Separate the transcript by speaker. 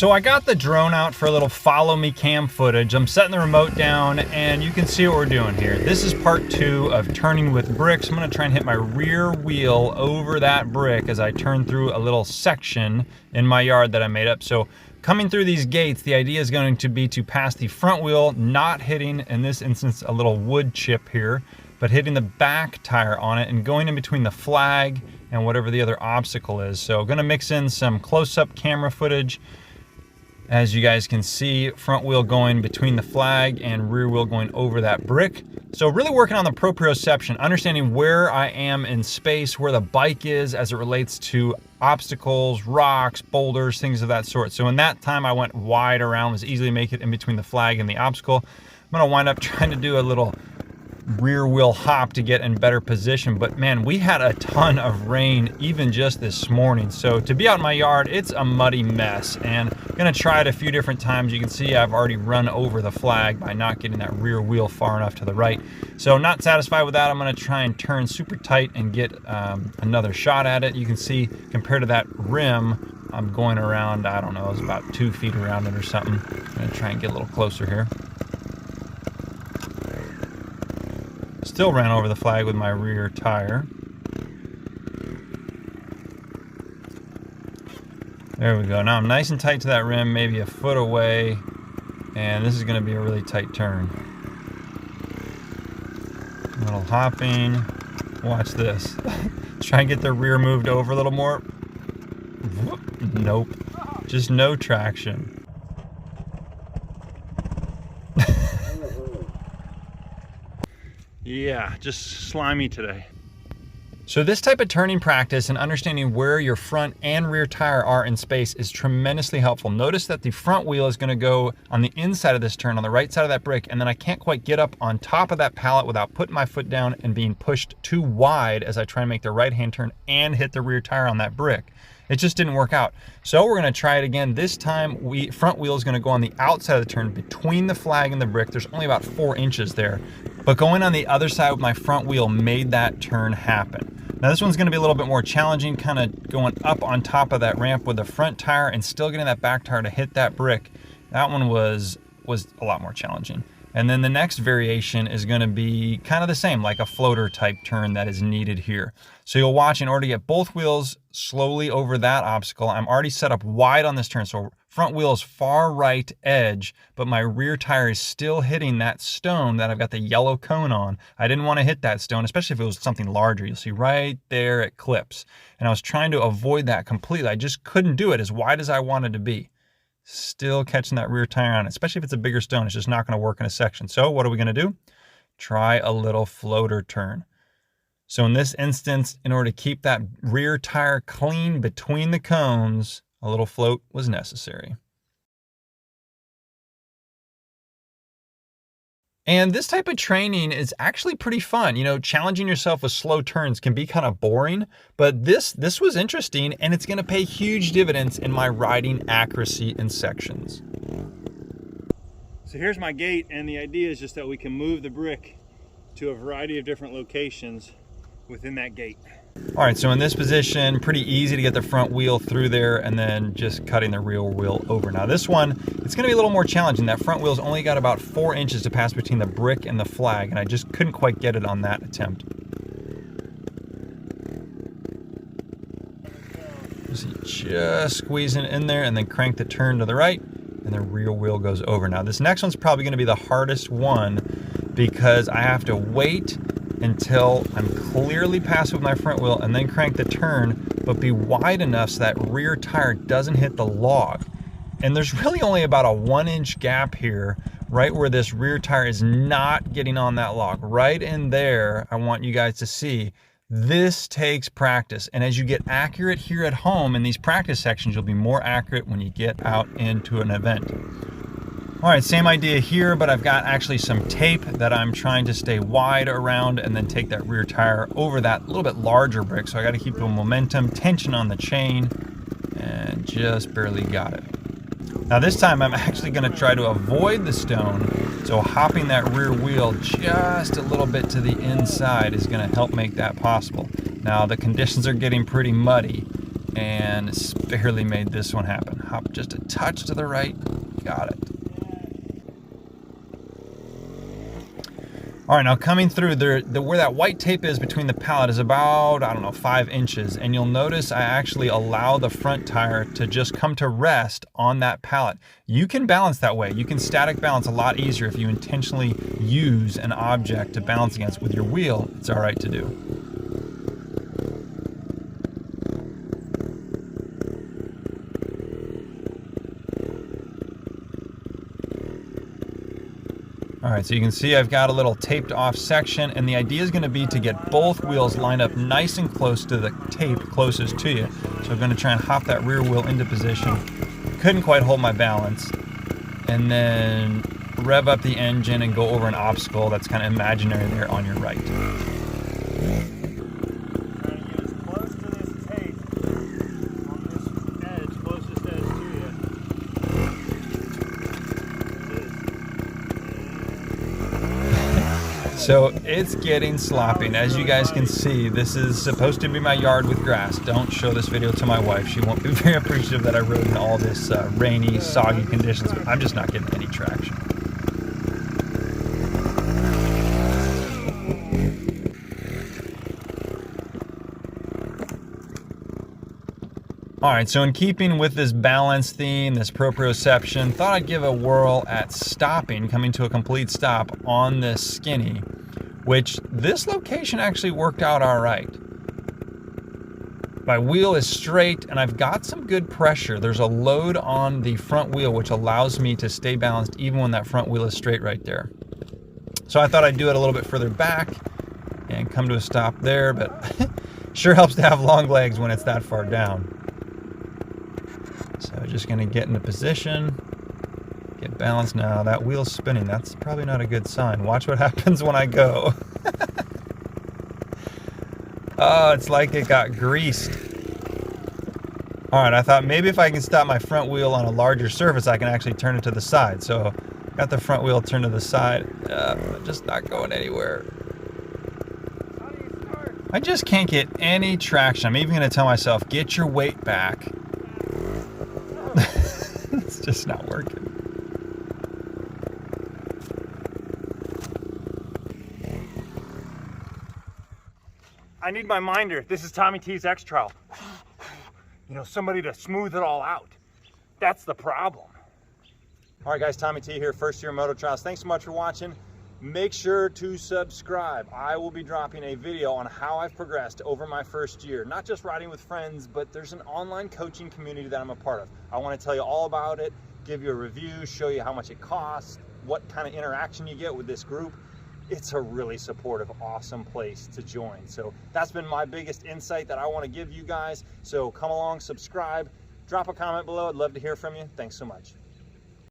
Speaker 1: So I got the drone out for a little follow me cam footage. I'm setting the remote down and you can see what we're doing here. This is part 2 of turning with bricks. I'm gonna try and hit my rear wheel over that brick as I turn through a little section in my yard that I made up. So coming through these gates, the idea is going to be to pass the front wheel, not hitting, in this instance, a little wood chip here, but hitting the back tire on it and going in between the flag and whatever the other obstacle is. So gonna mix in some close-up camera footage. As you guys can see, front wheel going between the flag and rear wheel going over that brick. So really working on the proprioception, understanding where I am in space, where the bike is as it relates to obstacles, rocks, boulders, things of that sort. So in that time I went wide around, was easily make it in between the flag and the obstacle. I'm gonna wind up trying to do a little rear wheel hop to get in better position, but man, we had a ton of rain even just this morning. So to be out in my yard, it's a muddy mess, and I'm gonna try it a few different times. You can see I've already run over the flag by not getting that rear wheel far enough to the right. So not satisfied with that, I'm gonna try and turn super tight and get another shot at it. You can see compared to that rim, I'm going around, I don't know, it's about 2 feet around it or something. I'm gonna try and get a little closer here. Still ran over the flag with my rear tire. There we go. Now I'm nice and tight to that rim, maybe a foot away, and this is going to be a really tight turn. A little hopping. Watch this. Try and get the rear moved over a little more. Nope. Just no traction. Yeah, just slimy today. So this type of turning practice and understanding where your front and rear tire are in space is tremendously helpful. Notice that the front wheel is gonna go on the inside of this turn, on the right side of that brick, and then I can't quite get up on top of that pallet without putting my foot down and being pushed too wide as I try and make the right-hand turn and hit the rear tire on that brick. It just didn't work out. So we're gonna try it again. This time, front wheel is gonna go on the outside of the turn between the flag and the brick. There's only about 4 inches there. But going on the other side with my front wheel made that turn happen. Now this one's gonna be a little bit more challenging, kind of going up on top of that ramp with the front tire and still getting that back tire to hit that brick. That one was a lot more challenging. And then the next variation is gonna be kind of the same, like a floater type turn that is needed here. So you'll watch, in order to get both wheels slowly over that obstacle, I'm already set up wide on this turn. So front wheel is far right edge, but my rear tire is still hitting that stone that I've got the yellow cone on. I didn't want to hit that stone, especially if it was something larger. You'll see right there it clips. And I was trying to avoid that completely. I just couldn't do it as wide as I wanted to be. Still catching that rear tire on it, especially if it's a bigger stone. It's just not going to work in a section. So what are we going to do? Try a little floater turn. So in this instance, in order to keep that rear tire clean between the cones, a little float was necessary. And this type of training is actually pretty fun. You know, challenging yourself with slow turns can be kind of boring, but this was interesting, and it's going to pay huge dividends in my riding accuracy in sections. So here's my gate, and the idea is just that we can move the brick to a variety of different locations within that gate. All right, so in this position, pretty easy to get the front wheel through there and then just cutting the rear wheel over. Now this one, it's gonna be a little more challenging. That front wheel's only got about 4 inches to pass between the brick and the flag, and I just couldn't quite get it on that attempt. Just squeezing it in there and then crank the turn to the right, and the rear wheel goes over. Now this next one's probably gonna be the hardest one because I have to wait until I'm clearly past with my front wheel and then crank the turn, but be wide enough so that rear tire doesn't hit the log. And there's really only about a 1-inch gap here, right where this rear tire is not getting on that log. Right in there, I want you guys to see, this takes practice. And as you get accurate here at home in these practice sections, you'll be more accurate when you get out into an event. All right, same idea here, but I've got actually some tape that I'm trying to stay wide around and then take that rear tire over that little bit larger brick. So I got to keep the momentum, tension on the chain, and just barely got it. Now this time I'm actually going to try to avoid the stone. So hopping that rear wheel just a little bit to the inside is going to help make that possible. Now the conditions are getting pretty muddy, and it's barely made this one happen. Hop just a touch to the right, got it. All right, now coming through, where that white tape is between the pallet is about, I don't know, 5 inches. And you'll notice I actually allow the front tire to just come to rest on that pallet. You can balance that way. You can static balance a lot easier if you intentionally use an object to balance against. With your wheel, it's all right to do. All right, so you can see I've got a little taped off section, and the idea is going to be to get both wheels lined up nice and close to the tape closest to you. So I'm going to try and hop that rear wheel into position. Couldn't quite hold my balance. And then rev up the engine and go over an obstacle that's kind of imaginary there on your right. So it's getting sloppy, and as you guys can see, this is supposed to be my yard with grass. Don't show this video to my wife. She won't be very appreciative that I rode in all this rainy, soggy conditions. I'm just not getting any traction. All right, so in keeping with this balance theme, this proprioception, thought I'd give a whirl at stopping, coming to a complete stop on this skinny, which this location actually worked out all right. My wheel is straight and I've got some good pressure. There's a load on the front wheel which allows me to stay balanced even when that front wheel is straight right there. So I thought I'd do it a little bit further back and come to a stop there, but sure helps to have long legs when it's that far down. So just gonna get into position, get balanced. Now that wheel's spinning, that's probably not a good sign. Watch what happens when I go. Oh, it's like it got greased. All right, I thought maybe if I can stop my front wheel on a larger surface, I can actually turn it to the side. So got the front wheel turned to the side, just not going anywhere.
Speaker 2: How do you start?
Speaker 1: I just can't get any traction. I'm even gonna tell myself, get your weight back. It's just not working.
Speaker 2: I need my minder. This is Tommy T's X Trial. You know, somebody to smooth it all out. That's the problem.
Speaker 1: All right, guys, Tommy T here, First Year Moto Trials. Thanks so much for watching. Make sure to subscribe. I will be dropping a video on how I've progressed over my first year. Not just riding with friends, but there's an online coaching community that I'm a part of. I want to tell you all about it, give you a review, show you how much it costs, what kind of interaction you get with this group. It's a really supportive, awesome place to join. So that's been my biggest insight that I want to give you guys. So come along, subscribe, drop a comment below. I'd love to hear from you. Thanks so much.